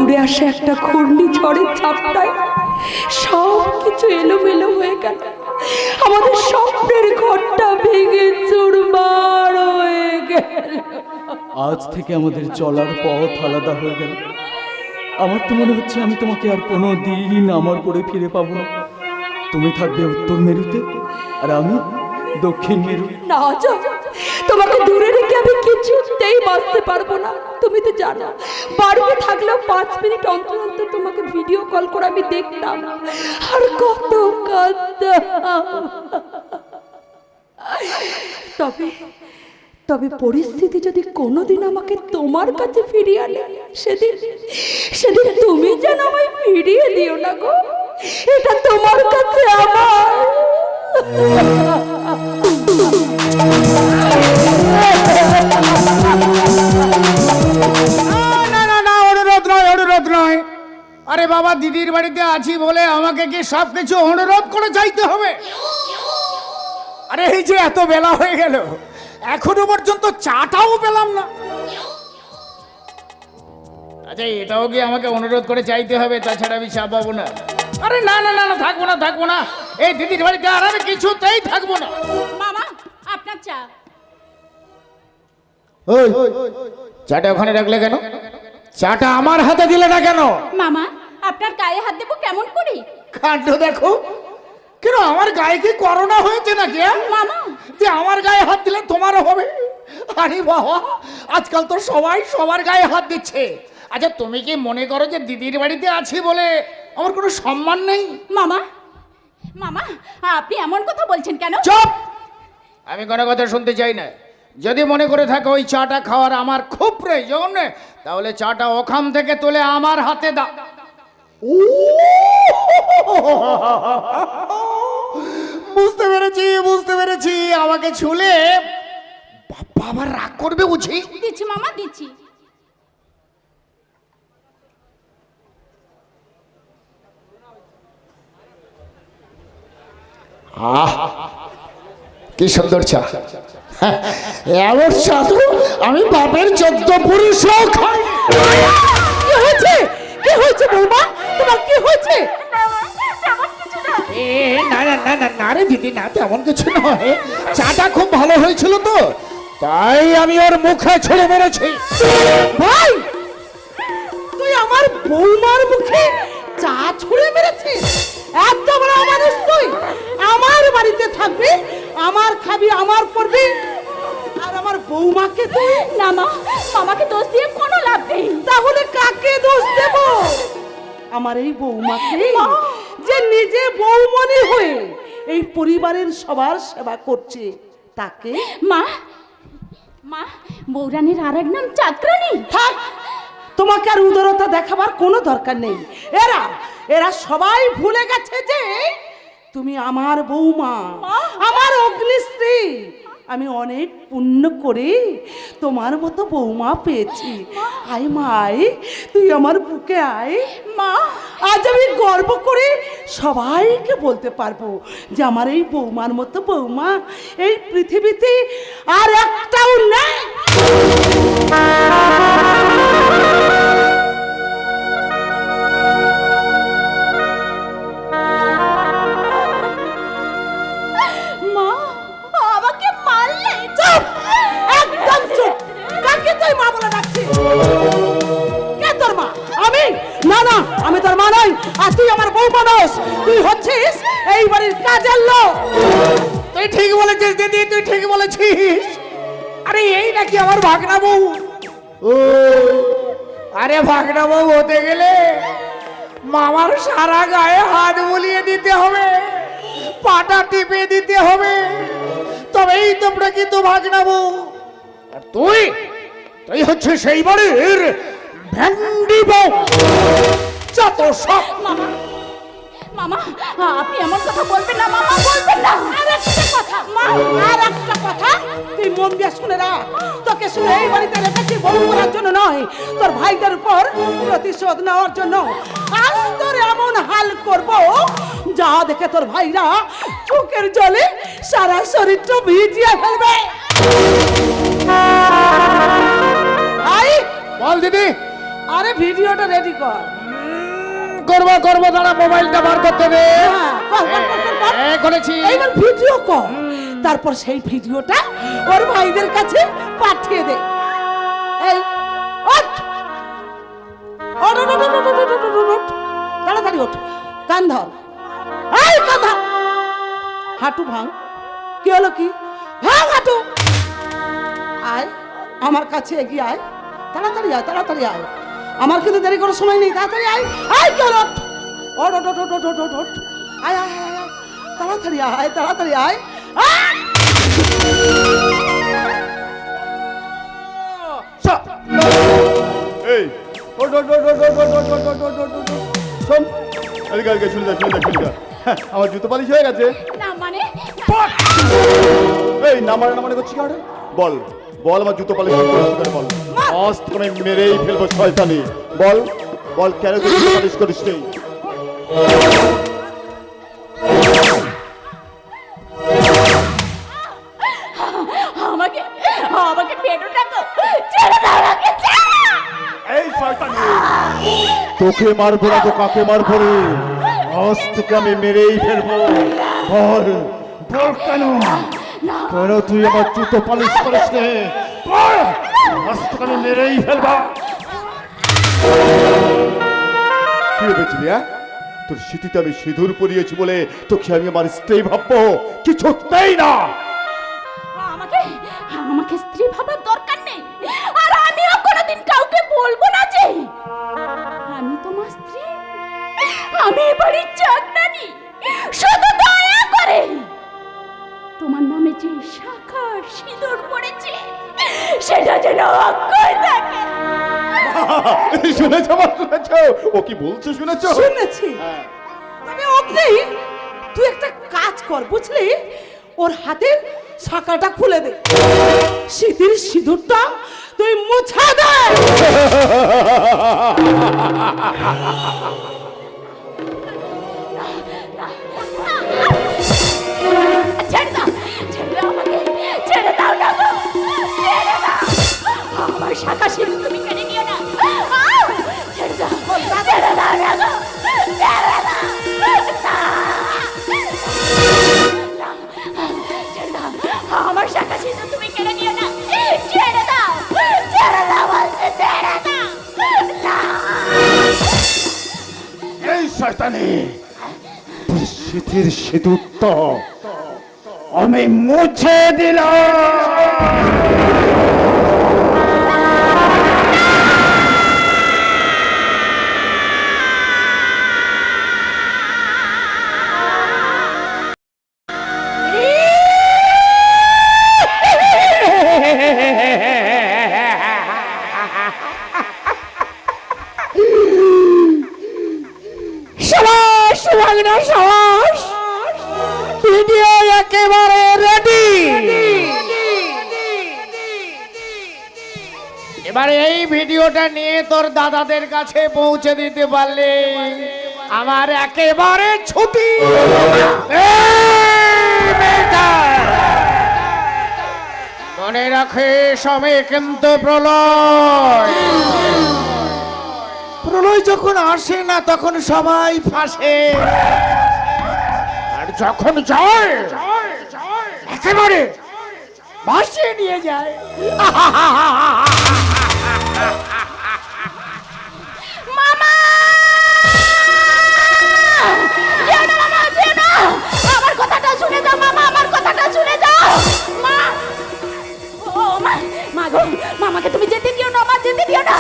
উড়ে আসে একটা ঘূর্ণিঝড়ের ঝাপটায় সব কিছু এলোমেলো হয়ে গেল। আমাদের স্বপ্নের ঘরটা ভেঙে চুরমার হয়ে গেল। আজ থেকে আমাদের চলার পথ আলাদা হয়ে গেল। আমার তো মনে হচ্ছে আমি তোমাকে আর কোনো দিন আমার করে ফিরে পাবো না। তুমি থাকবে উত্তর মেরুতে আর আমি দক্ষিণ মেরু। না যা, তোমাকে দূরে রেখে আমি কিছুতেই বাঁচতে পারবো না। তুমি তো জানো, বাড়িতে থাকলেও 5 মিনিট অন্তর অন্তর তোমাকে ভিডিও কল করে আমি দেখতাম, আর কত কাঁদতাম। তবে পরিস্থিতি যদি কোনোদিন আমাকে তোমার কাছে ফিরিয়ে আনে, সেদিন তুমি যেন আমায় ফিরিয়ে দিও না গো। এটা তোমার কাছে আমার। অনুরোধ নয়। আরে বাবা, দিদির বাড়িতে আছি বলে আমাকে কি সবকিছু অনুরোধ করে চাইতে হবে? আরে এই যে এত বেলা হয়ে গেল, এখনো পর্যন্ত চাটাও পেলাম না। আচ্ছা, এটাও কি আমাকে অনুরোধ করে চাইতে হবে? তাছাড়া আমি চা পাবো না। আরে না না না না, থাকবো না। এই দিদির বাড়িতে আর আমি কিছুতেই থাকবো না। মামা, আপনার চা। ওই চাটা ওখানে রাখলে কেন? চাটা আমার হাতে দিলে না কেন? মামা, আপনার গায়ে হাত দেবো কেমন করে? কাণ্ড দেখো। কেন, আমার গায়ে কি করোনা হয়েছে নাকি? মামা, যে আমার গায়ে হাত দিলে তোমারও হবে? আরে বাবা, আজকাল তো সবাই সবার গায়ে হাত দিচ্ছে। আচ্ছা, তুমি কি মনে করো যে দিদির বাড়িতে আছি বলে আমার কোনো সম্মান নেই? মামা, আপনি এমন কথা বলছেন কেন? চুপ! আমি কোনো কথা শুনতে চাই না। যদি মনে করে থাকো ওই চাটা খাওয়ার আমার খুব প্রয়োজন, তাহলে চাটা ওখান থেকে তুলে আমার হাতে দাও। বুঝতে পেরেছি। আমাকে ছুলে বাবা আবার রাগ করবে বুঝি? দিচ্ছি মামা, দিচ্ছি। কি সুন্দর চা! এমন চা তো আমি বাপের 14 পুরুষও খাই। কি হয়েছে বৌমা? তোমার কি হয়েছে? না রে দিদি, না, তেমন কিছু নয়। চাটা খুব ভালো হয়েছিল তো, তাই আমি ওর মুখে ছুঁড়ে মেরেছি। ভাই, তুই আমার বৌমার মুখে চা ছুঁড়ে মেরেছিস? এত বড় মানুষ তুই! আমার বাড়িতে থাকবি, আমার খাবি, আমার পড়বি, আর আমার বৌমাকে তুই? না মা, মামাকে দোষ দিয়ে কোনো লাভ নেই। তাহলে কাকে দোষ দেব? আমার এই বৌমাকে, যে নিজে বৌমনি হয়ে এই পরিবারের সবার সেবা করছে, তাকে? মা, বৌরানীর আর এক নাম চাকরানী। থাক, তোমাকে আর উদারতা দেখাবার কোনো দরকার নেই। এরা সবাই ভুলে গেছে যে তুমি আমার বৌমা, আমার অগ্নিস্ত্রী। আমি অনেক পুণ্য করে তোমার মতো বৌমা পেয়েছি। আয় মাই, তুই আমার বুকে আয়। মা, আজ আমি গর্ব করে সবাইকে বলতে পারবো যে আমার এই বৌমার মতো বৌমা এই পৃথিবীতে আর একটাও নেই। মা, আমাকে মারলে? চুপ! একদম চুপ! কাকে তুই মা বলে ডাকছিস? কে তোর মা? আমি? না, আমি তোর মা নই, আর তুই আমার বৌমা নস। তুই হচ্ছিস এই বাড়ির কাজের লোক। তুই ঠিক বলেছিস দিদি, তুই ঠিক বলেছিস। আরে এই নাকি আমার ভাগনা বউ? ও, আরে ভাগনা বউ হতে গেলে মামার সারা গায়ে হাত বুলিয়ে দিতে হবে, পাটা টিপে দিতে হবে, তবেই তো প্রকৃত ভাগনা বউ। আর তুই হচ্ছে সেই বাড়ির ভ্যান্ডি বউ। যত সব! মামা, আপনি এমন কথা বলবেন না। মামা, বলবেন না। আর একটা কথা মা, আর একটা কথা তুই মন দিয়ে শুনে রাখ। তোকে শুনে এই বাড়িতে রেখেছি বউ করার জন্য নয়, তোর ভাইদের উপর প্রতিশোধ নেওয়ার জন্য। আজ তোর এমন হাল করব যা দেখে তোর ভাইরা চোখের জলে সারা শরীরটা ভিজিয়ে ফেলবে। বল দিদি, আরে ভিডিওটা রেডি কর। করবো করবো, দাঁড়া মোবাইলটা বার করতে দে। হ্যাঁ, কর, কর, কর, কর, কর। করেছি। এইবার ভিডিও কর, তারপর সেই ভিডিওটা ওর ভাইদের কাছে পাঠিয়ে দে। এই ওঠ, ওঠ, ওঠ, ওঠ, ওঠ, ওঠ, ওঠ, ওঠ, ওঠ, ওঠ। তাড়াতাড়ি ওঠ, কান ধর, এই কান ধর, হাঁটু ভাঙ। কি হলো কি? ভাঙ হাঁটু। আয় আমার কাছে এগিয়ে আয়, তাড়াতাড়ি আয়, তাড়াতাড়ি আয়, আমার কিন্তু দেরি করার সময় নেই, তাড়াতাড়ি আয়। আয় কি হলো? ওঠ, ওঠ, ওঠ, ওঠ, ওঠ, ওঠ, ওঠ, ওঠ। আয় আয় আয় আয়, তাড়াতাড়ি আয়, তাড়াতাড়ি আয়। আয়! এই ওট ওট ওট ওট ওট ওট ওট ওট ওট ওট ওট ওট। শোন, এদিকে এদিকে, শুনে যা শুনে যা শুনে যা। হ্যাঁ, আমার জুতো পালিশ হয়ে গেছে। না মানে এই না মানে না মানে করছি কারে? বল বল, আমার জুতো পালিশ করিস করে বল। আজ তোকে আমি মেরেই ফেলবো শয়তানি। বল বল, কেন তুই জুতো পালিশ করিস নি? আমাকে আমাকে পেটো টাকো, ছেড়ে দাও আমাকে, ছেড়ে দাও। এই শয়তানি, তোকে মারবো না তো কাকে মারবো রে? আজ তোকে আমি মেরেই ফেলবো। বল বল, কেন কেন তুই আমার জুতো পালিশ করিস নে? বল, আজ তোকে আমি মেরেই ফেলবো। কি ভেবেছিলি? তোর স্মৃতিতে আমি সিঁদুর পরিয়েছি বলে তোকে আমি আমার স্ত্রী ভাববো? কিছুতেই না। আমাকে আমাকে স্ত্রী ভাবার দরকার নেই, আর আমিও কোনোদিন কাউকে বলবো না যে আমি তোমার স্ত্রী। আমি বাড়ির চাকরানি, শুধু দয়া করে তোমার নামে যে শাখা সিঁদুর পড়েছে সেটা যেন অক্ষয় থাকে। শুনেছ আমার, শুনেছ ও কি বলছে? শুনেছ? শুনেছি। তবে অগ্নি, তুই একটা কাজ কর বুঝলি, ওর হাতের শাখাটা খুলে দে, শীতের সিঁদুরটা তুই মুছা দে। ছেড়ে দাও, ছেড়ে দাও আমাকে, ছেড়ে দাও না গো, ছেড়ে দাও। আমার শাখা সিঁদুর তুমি কেড়ে নিও না। ছেড়ে দাও, ছেড়ে দাও না গো, ছেড়ে দাও। না, ছেড়ে দাও, আমার শাখা সিঁদুর তুমি কেড়ে নিও না। ছেড়ে দাও, ছেড়ে দাও বলছে, ছেড়ে দাও। না। এই শয়তানি, তোর শীতের সিঁদুরটা আমি মুছে দিলাম। সাবাস ভাগনা, সাবাস। ভিডিও একেবারে রেডি। এবারে এই ভিডিওটা নিয়ে তোর দাদাদের কাছে পৌঁছে দিতে পারলে আমার একেবারে ছুটি। এই মেয়েটা মনে রাখে, সময় কিন্তু প্রলয়। প্রলয় যখন আসে না তখন সবাই ফাঁসে, আর যখন যায় একেবারে ভাসিয়ে নিয়ে যায়। মামা! যেও না মামা, যেও না। আমার কথাটা শুনে যাও মামা, আমার কথাটা শুনে যাও। মা! ও মা, মা গো, মামাকে তুমি যেতে দিও না, মা যেতে দিও না।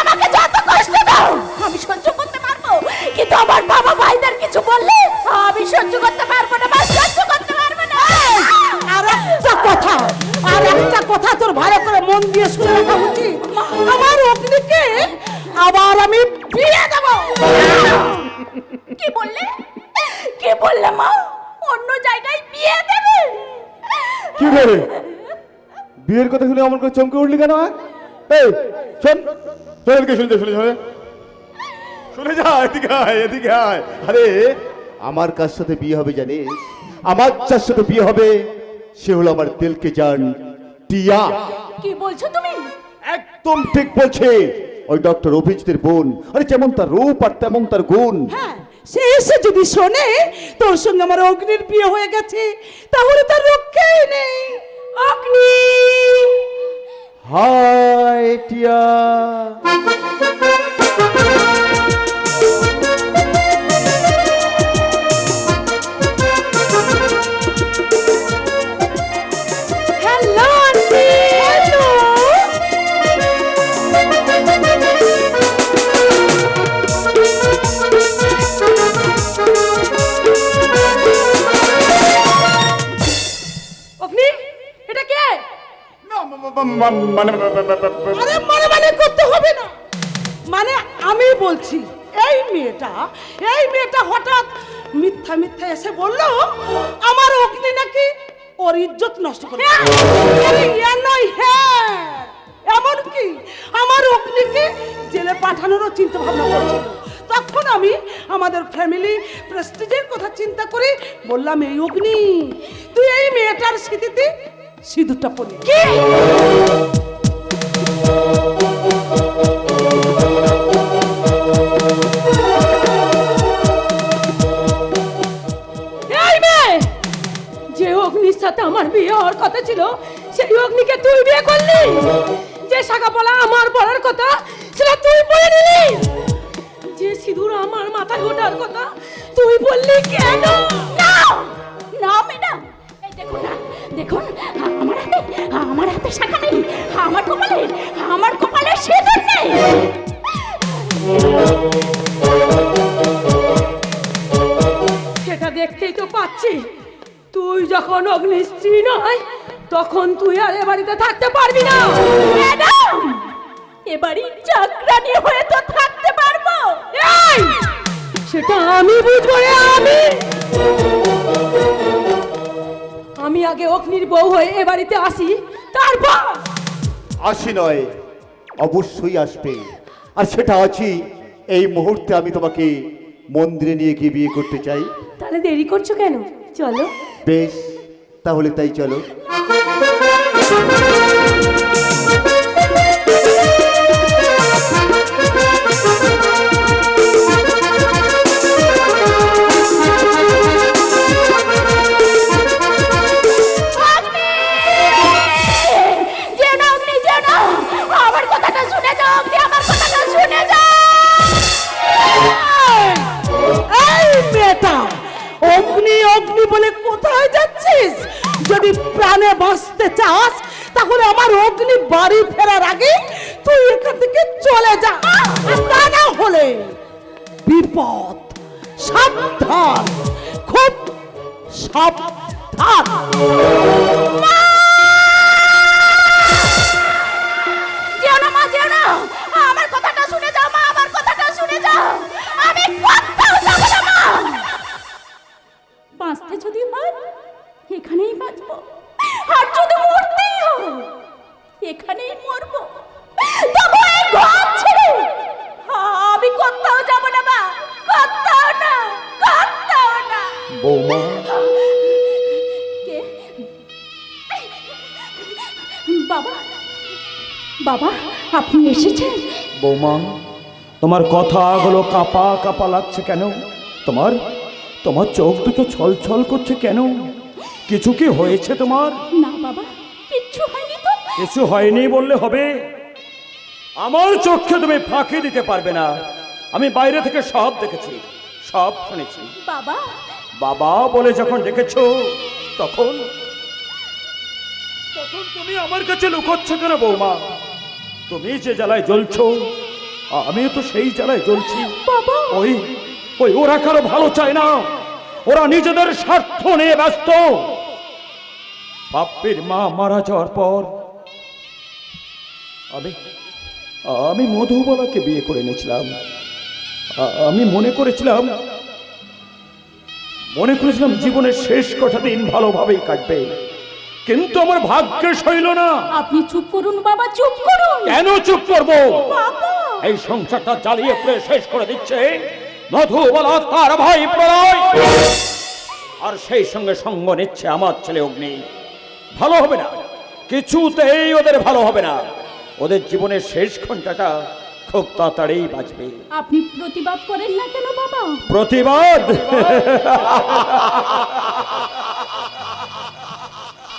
আমাকে যত কষ্ট দাও আমি সহ্য করতে পারবো, কিন্তু আমার বাবা ভাইদের কিছু বললে আমি সহ্য করতে পারবো না, মা সহ্য করতে পারবো না। আর একটা কথা, আর একটা কথা তোর ভালো করে মন দিয়ে শুনে রাখা উচিত, আমার অগ্নিকে আবার আমি বিয়ে দেব। কি বললে? কি বললে মা? অন্য জায়গায় বিয়ে দেবে? কি বলে? বিয়ের কথা শুনে আমার করে চমকে উঠলি কেন? এই শোন, শোন এদিকে, শুনে যা, শুনে যা, শুনে যা, এদিকে আয়, এদিকে আয়। আরে আমার কার সাথে বিয়ে হবে জানিস? আমার যার সাথে বিয়ে হবে সে হলো আমার দিলকে জান টিয়া। কি বলছো তুমি? একদম ঠিক বলছে। ওই ডক্টর অভিজিতের বোন। আরে যেমন তার রূপ আর তেমন তার গুণ। হ্যাঁ, সে এসে যদি শোনে তোর সঙ্গে আমার অগ্নির বিয়ে হয়ে গেছে, তাহলে তার রক্ষাই নেই। অগ্নি, হাই টিয়া। Hello aunty. হ্যালো। অগ্নি, এটা কে? মানে আরে মানে মানে করতে হবে না। মানে আমি বলছি এই মেয়েটা হঠাৎ মিথ্যা মিথ্যা এসে বলল আমার অগ্নি নাকি ওর ইজ্জত নষ্ট করে। আরে ইয়া নয়, হ্যাঁ, এমনকি আমার অগ্নিকে জেলে পাঠানোরও চিন্তা ভাবনা করছিল। তখন আমি আমাদের ফ্যামিলি প্রেস্টিজের কথা চিন্তা করে বললাম, এই অগ্নি, তুই এই মেয়েটার স্মৃতিতে সিঁদুরটা পরি। কি? এই মেয়ে, যে অগ্নির সাথে আমার বিয়ে হওয়ার কথা ছিল, সেই অগ্নিকে তুই বিয়ে করলি। যে শাখাপলা আমার পড়ার কথা সেটা তুই পড়ে নিলি। যে সিঁদুর আমার মাথায় ওঠার কথা তুই বললি কেন? না না ম্যাডাম, এই দেখুন না, দেখুন আমার হাতে শাখা নেই, আমার কপালে সিঁদুর নেই। সেটা দেখতেই তো পাচ্ছি, তুই যখন অগ্নির স্ত্রী নয়, তখন তুই আর এ বাড়িতে থাকতে পারবি না। ম্যাডাম, এ বাড়ির চাকরানি হয়ে তো থাকতে পারবো। এই, সেটা আমি বুঝবো রে। আমি আগে অগ্নির বউ হয়ে এ বাড়িতে আসি, তারপর। আসি নয়, অবশ্যই আসবে। আর সেটা আছি, এই মুহূর্তে আমি তোমাকে মন্দিরে নিয়ে গিয়ে বিয়ে করতে চাই। তাহলে দেরি করছো কেন? চলো। বেশ, তাহলে তাই চলো। আমার কথাটা শুনে যাও অগ্নি, আমার কথাটা শুনে যাও। এই মেয়েটা, অগ্নি অগ্নি বলে কোথায় যাচ্ছিস? যদি প্রাণে বাঁচতে চাস তাহলে আমার অগ্নি বাড়ি ফেরার আগে তুই এখান থেকে চলে যা। তা না হলে বিপদ। সাবধান, খুব সাবধান। আমার কথাটা শুনে যাও মা, আমার কথাটা শুনে যাও। আমি কোথাও যাব না মা। বাঁচতে যদি হয় এখানেই বাঁচবো, আর যদি মরতেই হয় এখানেই মরবো। তবু এই ঘর ছেড়ে আমি কোথাও যাব না মা, কোথাও না, কোথাও না। বৌমা, কে? বাবা, বাবা, আপনি এসেছেন? বৌমা, তোমার কথাগুলো কাঁপা কাঁপা লাগছে কেন? তোমার তোমার চোখ দুটো ছলছল করছে কেন? কিছু কি হয়েছে তোমার? না বাবা, কিচ্ছু হয়নি তো। কিছু হয়নি বললে হবে? আমার চোখে তুমি ফাঁকি দিতে পারবে না। আমি বাইরে থেকে সব দেখেছি, সব শুনেছি। বাবা, বাবা বলে যখন ডেকেছো, তখন তখন তুমি আমার কাছে লুকোচ্ছ কেন বৌমা? তুমি যে জ্বালায় জ্বলছো, আমিও তো সেই জ্বালায় জ্বলছি। বাবা, ওই ওই ওরা কারো ভালো চায় না, ওরা নিজেদের স্বার্থ নিয়ে ব্যস্ত। বাপ্পির মা মারা যাওয়ার পর আমি মধুবালাকে বিয়ে করে নিয়েছিলাম। আমি মনে করেছিলাম জীবনের শেষ কটা দিন ভালোভাবেই কাটবে, কিন্তু আমার ভাগ্যে সইল না। আপনি চুপ করুন বাবা, চুপ করুন। কেন চুপ করবো? বাবা, এই সংসারটা জ্বালিয়ে পুড়ে শেষ করে দিচ্ছে মধুবালা, তার ভাই প্রলয়, আর সেই সঙ্গে সঙ্গ নিচ্ছে আমার ছেলে অগ্নি। ভালো হবে না, কিছুতেই ওদের ভালো হবে না। ওদের জীবনের শেষ ঘন্টাটা খুব তাড়াতাড়ি বাঁচবে। আপনি প্রতিবাদ করেন না কেন বাবা? প্রতিবাদ?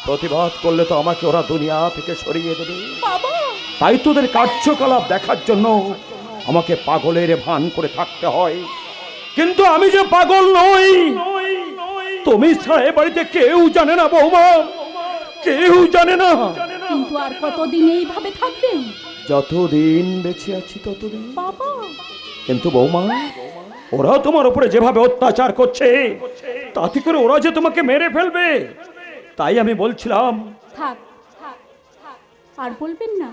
প্রতিবাদ করলে তো আমাকে ওরা দুনিয়া থেকে সরিয়ে দেবে। বাবা তাই তোদের কার্যকলাপ দেখার জন্য আমাকে পাগলের ভান করে থাকতে হয়। কিন্তু আমি যে পাগল নই তুমি ছাড়া এ বাড়িতে কেউ জানে না বৌমা, কেউ জানে না। কিন্তু আর কতদিন এইভাবে থাকবেন? যতদিন বেঁচে আছি ততদিন। বাবা কিন্তু বৌমা, ওরা তোমার উপরে যেভাবে অত্যাচার করছে তাতে করে ওরা যে তোমাকে মেরে ফেলবে, তাই আমি বলছিলাম। থাক থাক, থাক। আর বলবেন না।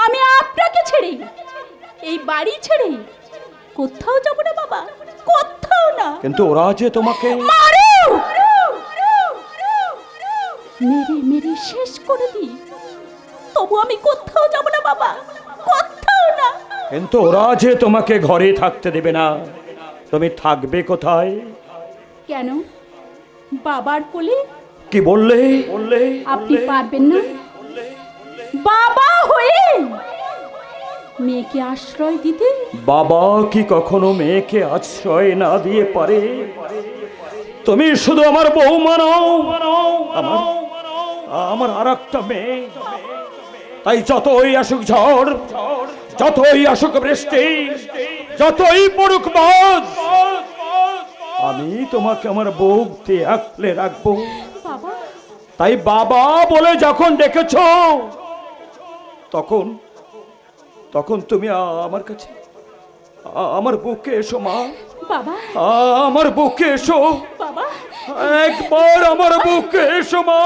আমি আপনাকে ছেড়ে, এই বাড়ি ছেড়ে কোথাও যাব না বাবা, কোথাও না। কিন্তু ওরা যে তোমাকে মারো, মেরে মেরে শেষ করে দিই, তবু আমি কোথাও যাব না বাবা, কোথাও না। কিন্তু ওরা যে তোমাকে ঘরে থাকতে দেবে না, তুমি থাকবে কোথায়? কেন? বাবার কোলে? কি বললে? আপনি পারবেন না বাবা হয়ে মেয়েকে আশ্রয় দিতে? বাবা কি কখনো মেয়েকে আশ্রয় না দিয়ে পারে? তুমি শুধু আমার বৌমা নও, আমার আর একটা মেয়ে। তাই যতই আসুক ঝড়, যতই আসুক বৃষ্টি, যতই পড়ুক বাজ, আমি তোমাকে আমার বুক দিয়ে আঁকলে রাখবো। বাবা তাই বাবা বলে যখন ডেকেছ, তখন তখন তুমি আমার কাছে, আমার বুকে এসো মা, বাবা আমার বুকে এসো, বাবা একবার আমার বুকে এসো মা।